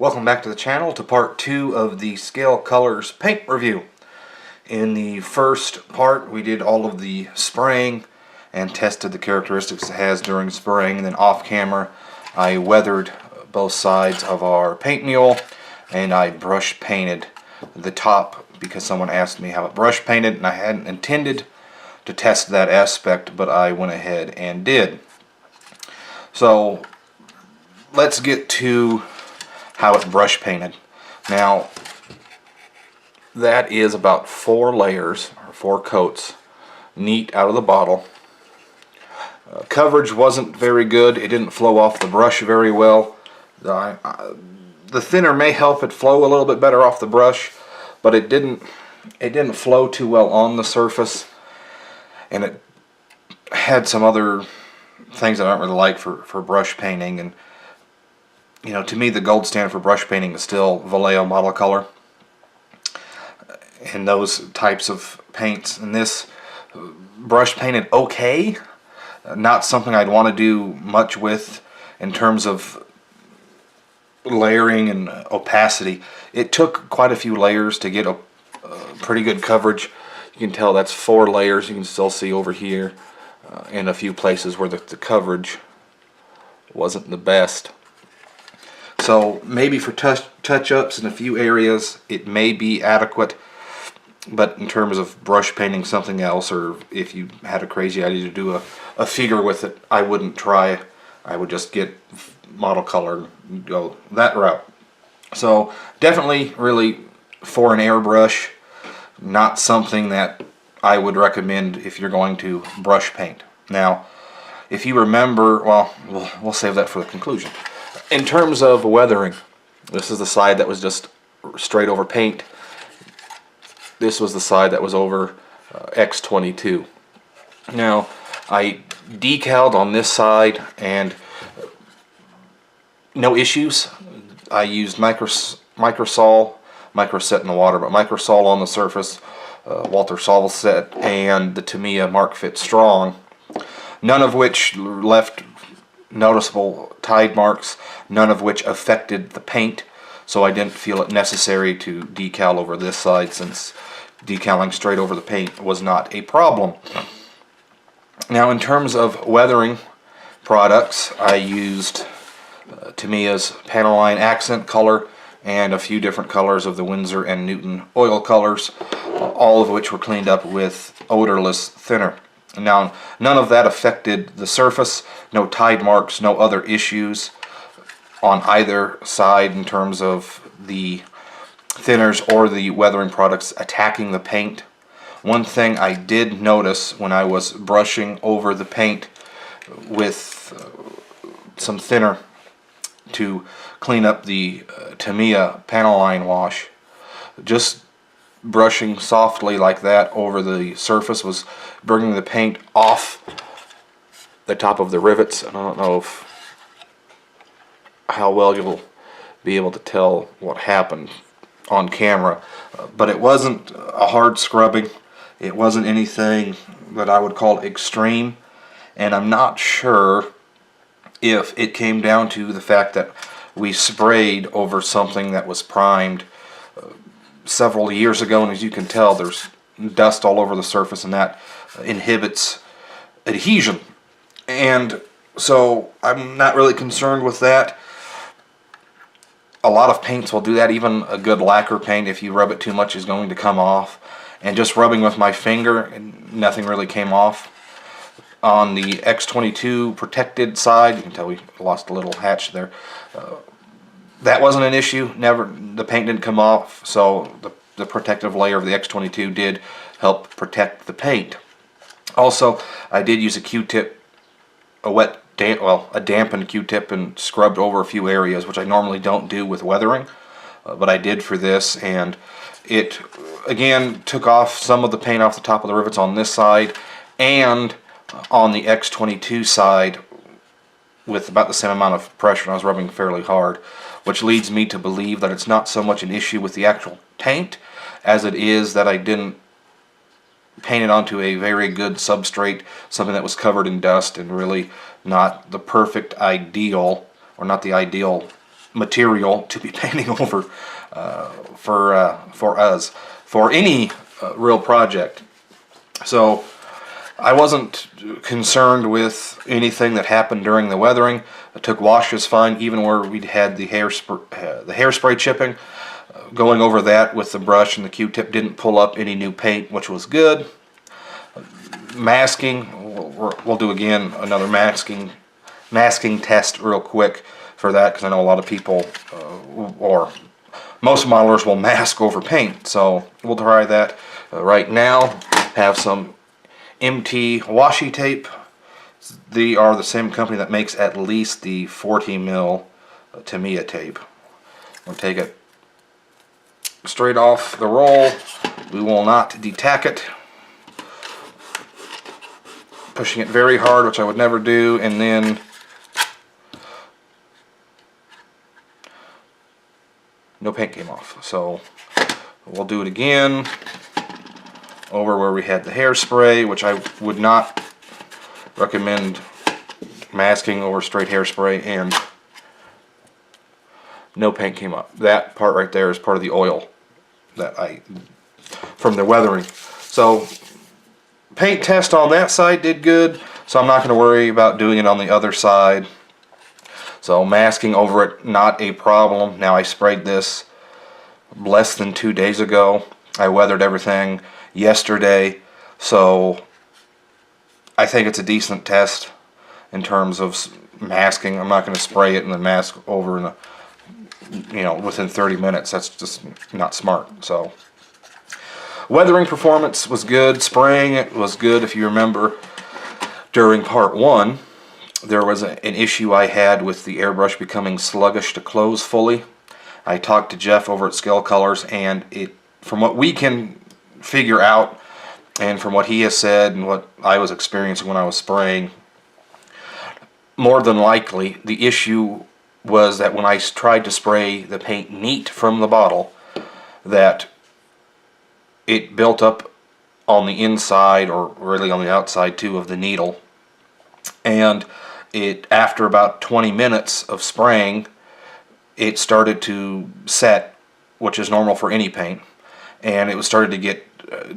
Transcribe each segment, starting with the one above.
Welcome back to the channel to part 2 of the Scale Colors paint review. In the first part we did all of the spraying and tested the characteristics it has during spraying, and then off camera I weathered both sides of our paint mule and I brush painted the top because someone asked me how it brush painted, and I hadn't intended to test that aspect, but I went ahead and did. So let's get to how it brush painted. Now that is about 4 layers or 4 coats neat out of the bottle. Coverage wasn't very good. It didn't flow off the brush very well. The thinner may help it flow a little bit better off the brush, but it didn't flow too well on the surface, and it had some other things that I don't really like for brush painting. And you know, to me the gold standard for brush painting is still Vallejo Model Color and those types of paints. And this brush painted okay, not something I'd want to do much with in terms of layering and opacity. It took quite a few layers to get a pretty good coverage. You can tell that's 4 layers. You can still see over here in a few places where the coverage wasn't the best. So maybe for touch-ups in a few areas it may be adequate, but in terms of brush painting something else, or if you had a crazy idea to do a figure with it, I wouldn't try. I would just get Model Color and go that route. So definitely really for an airbrush, not something that I would recommend if you're going to brush paint. Now if you remember, well, we'll save that for the conclusion. In terms of weathering, this is the side that was just straight over paint. This was the side that was over X22. Now I decaled on this side and no issues. I used Microsol set in the water, but Microsol on the surface, Walter Solvset, and the Tamiya Mark Fit Strong, none of which left noticeable tide marks, none of which affected the paint, so I didn't feel it necessary to decal over this side, since decaling straight over the paint was not a problem. Now in terms of weathering products, I used Tamiya's Panaline Accent Color and a few different colors of the Winsor and Newton oil colors, all of which were cleaned up with odorless thinner. Now none of that affected the surface, no tide marks, no other issues on either side in terms of the thinners or the weathering products attacking the paint. One thing I did notice when I was brushing over the paint with some thinner to clean up the Tamiya Panaline wash, just brushing softly like that over the surface was bringing the paint off the top of the rivets. And I don't know how well you'll be able to tell what happened on camera, but it wasn't a hard scrubbing. It wasn't anything that I would call extreme, and I'm not sure if it came down to the fact that we sprayed over something that was primed several years ago, and as you can tell there's dust all over the surface, and that inhibits adhesion. And so I'm not really concerned with that. A lot of paints will do that. Even a good lacquer paint, if you rub it too much, is going to come off. And just rubbing with my finger, and nothing really came off. On the X22 protected side, you can tell we lost a little hatch there. That wasn't an issue. The paint didn't come off, so the protective layer of the X22 did help protect the paint. Also, I did use a Q-tip, a dampened Q-tip, and scrubbed over a few areas, which I normally don't do with weathering, but I did for this, and it again took off some of the paint off the top of the rivets on this side and on the X22 side with about the same amount of pressure, and I was rubbing fairly hard, which leads me to believe that it's not so much an issue with the actual paint as it is that I didn't paint it onto a very good substrate, something that was covered in dust and really not the perfect ideal, or not the ideal material to be painting over for us for any real project. So I wasn't concerned with anything that happened during the weathering. I took washes fine, even where we'd had the hairspray chipping. Going over that with the brush and the Q-tip didn't pull up any new paint, which was good. Masking, we'll do again another masking test real quick for that, because I know a lot of people or most modelers will mask over paint. So we'll try that right now. Have some MT washi tape. They are the same company that makes at least the 40 mil Tamiya tape. We'll take it straight off the roll. We will not detack it. Pushing it very hard, which I would never do, and then no paint came off. So we'll do it again over where we had the hairspray, which I would not recommend masking over straight hairspray, and no paint came up. That part right there is part of the oil that from the weathering. So paint test on that side did good, so I'm not going to worry about doing it on the other side. So masking over it, not a problem. Now I sprayed this less than 2 days ago. I weathered everything yesterday, so I think it's a decent test in terms of masking. I'm not going to spray it and then mask over in within 30 minutes. That's just not smart. So weathering performance was good. Spraying it was good. If you remember, during part 1, there was an issue I had with the airbrush becoming sluggish to close fully. I talked to Jeff over at Scale Colors, and from what we can figure out, and from what he has said and what I was experiencing when I was spraying, more than likely the issue was that when I tried to spray the paint neat from the bottle, that it built up on the inside, or really on the outside too, of the needle. And after about 20 minutes of spraying, it started to set, which is normal for any paint, and it was started to get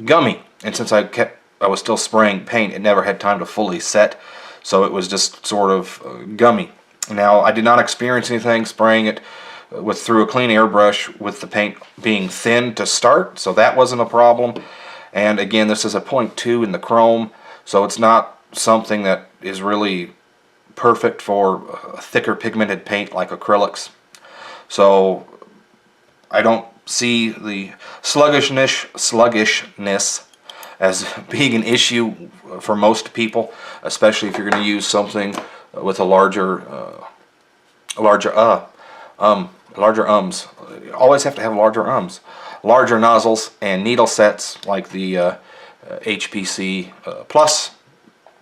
gummy. And since I was still spraying paint, it never had time to fully set, so it was just sort of gummy. Now, I did not experience anything spraying it through a clean airbrush with the paint being thin to start, so that wasn't a problem. And again, this is a 0.2 in the chrome, so it's not something that is really perfect for a thicker pigmented paint like acrylics. So I don't see the sluggishness as being an issue for most people, especially if you're going to use something with a larger ums. You always have to have larger ums. Larger nozzles and needle sets like the HPC Plus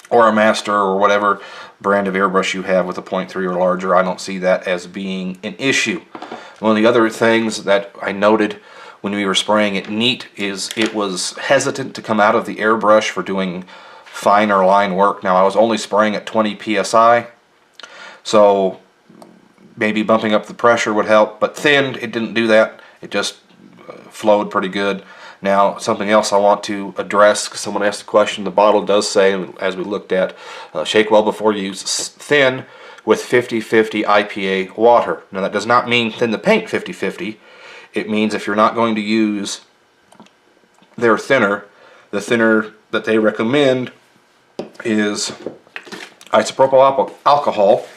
or a Master or whatever brand of airbrush you have with a 0.3 or larger. I don't see that as being an issue. One of the other things that I noted when we were spraying it neat is it was hesitant to come out of the airbrush for doing finer line work. Now, I was only spraying at 20 psi, so maybe bumping up the pressure would help, but thinned, it didn't do that. It just flowed pretty good. Now, something else I want to address, because someone asked a question, the bottle does say, as we looked at, shake well before use, thin with 50-50 IPA water. Now, that does not mean thin the paint 50-50. It means if you're not going to use their thinner, the thinner that they recommend is isopropyl alcohol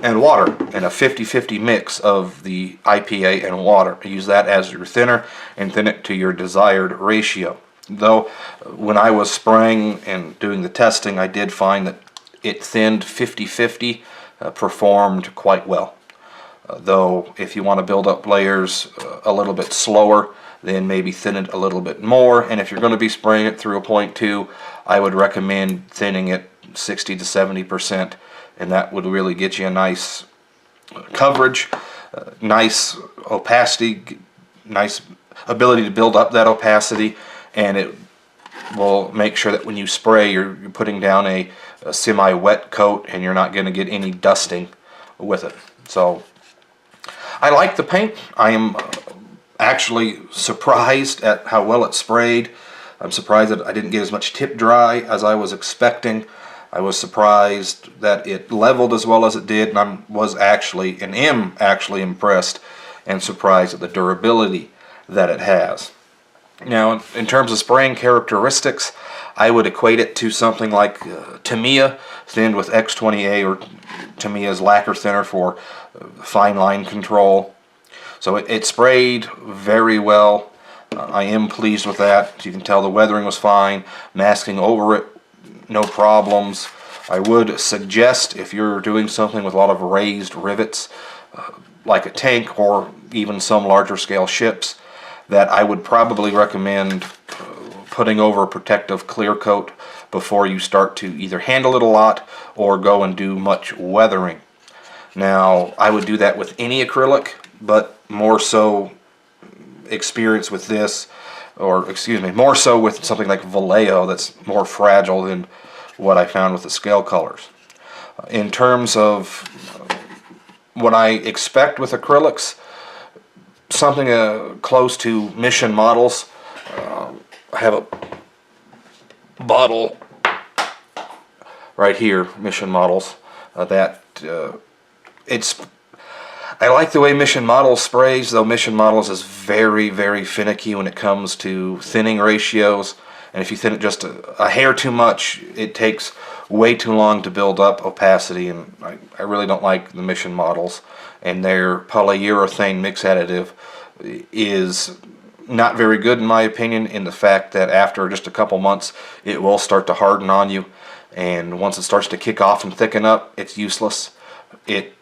and water, and a 50-50 mix of the IPA and water. Use that as your thinner and thin it to your desired ratio. Though when I was spraying and doing the testing, I did find that it thinned 50-50, performed quite well. Though if you want to build up layers a little bit slower, then maybe thin it a little bit more. And if you're going to be spraying it through a 0.2, I would recommend thinning it 60 to 70%, and that would really get you a nice coverage, nice opacity, nice ability to build up that opacity, and it will make sure that when you spray, you're putting down a semi-wet coat and you're not going to get any dusting with it. So I like the paint. I am actually surprised at how well it sprayed. I'm surprised that I didn't get as much tip dry as I was expecting. I was surprised that it leveled as well as it did, and I was actually, and am actually impressed and surprised at the durability that it has. Now, in terms of spraying characteristics, I would equate it to something like Tamiya thinned with X20A, or Tamiya's lacquer thinner for fine line control. So it sprayed very well. I am pleased with that. As you can tell, the weathering was fine. Masking over it, no problems. I would suggest, if you're doing something with a lot of raised rivets, like a tank or even some larger scale ships, that I would probably recommend putting over a protective clear coat before you start to either handle it a lot or go and do much weathering. Now, I would do that with any acrylic, but more so experience with this, or excuse me, more so with something like Vallejo that's more fragile than what I found with the scale colors. In terms of what I expect with acrylics, something close to Mission Models. I have a bottle right here, Mission Models, I like the way Mission Models sprays, though Mission Models is very, very finicky when it comes to thinning ratios. And if you thin it just a hair too much, it takes way too long to build up opacity. And I really don't like the Mission Models. And their polyurethane mix additive is not very good in my opinion, in the fact that after just a couple months it will start to harden on you. And once it starts to kick off and thicken up, it's useless. It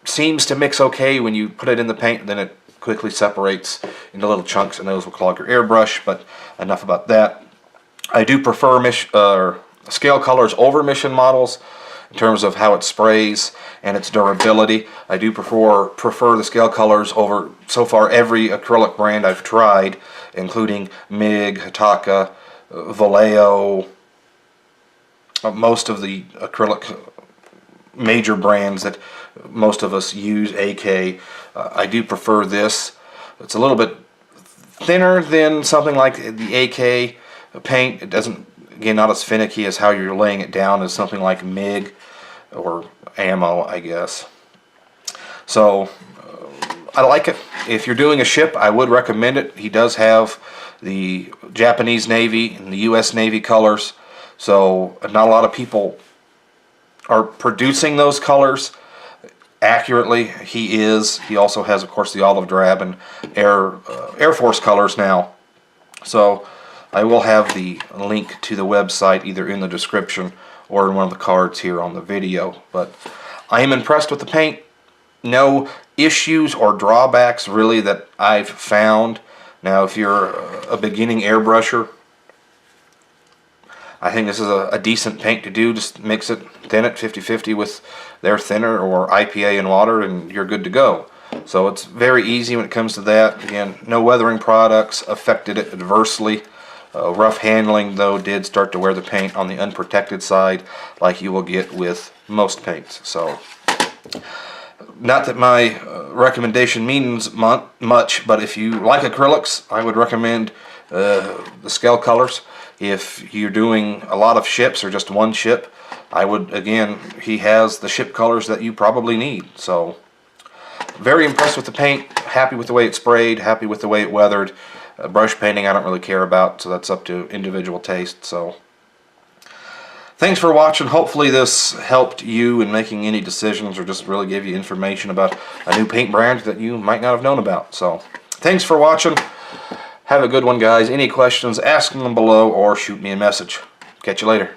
seems to mix okay when you put it in the paint, then it quickly separates into little chunks, and those will clog your airbrush. But enough about that. I do prefer scale colors over Mission Models in terms of how it sprays and its durability. I do prefer the scale colors over, so far, every acrylic brand I've tried, including MIG, Hataka, Vallejo, most of the acrylic major brands that most of us use, AK. I do prefer this. It's a little bit thinner than something like the AK paint. It doesn't, again, not as finicky as how you're laying it down as something like MIG or ammo, I guess. So I like it. If you're doing a ship, I would recommend it. He does have the Japanese Navy and the US Navy colors, so not a lot of people are producing those colors accurately. He is. He also has, of course, the olive drab and Air Force colors now. So I will have the link to the website either in the description or in one of the cards here on the video. But I am impressed with the paint. No issues or drawbacks really that I've found. Now, if you're a beginning airbrusher, I think this is a decent paint to do. Just mix it, thin it 50-50 with their thinner or IPA and water, and you're good to go. So it's very easy when it comes to that. Again, no weathering products affected it adversely. Rough handling, though, did start to wear the paint on the unprotected side, like you will get with most paints. So, not that my recommendation means much, but if you like acrylics, I would recommend the scale colors. If you're doing a lot of ships or just one ship, I would, again, he has the ship colors that you probably need. So, very impressed with the paint, happy with the way it sprayed, happy with the way it weathered. Brush painting I don't really care about, so that's up to individual taste. So, thanks for watching. Hopefully this helped you in making any decisions, or just really gave you information about a new paint brand that you might not have known about. So, thanks for watching. Have a good one, guys. Any questions, ask them below or shoot me a message. Catch you later.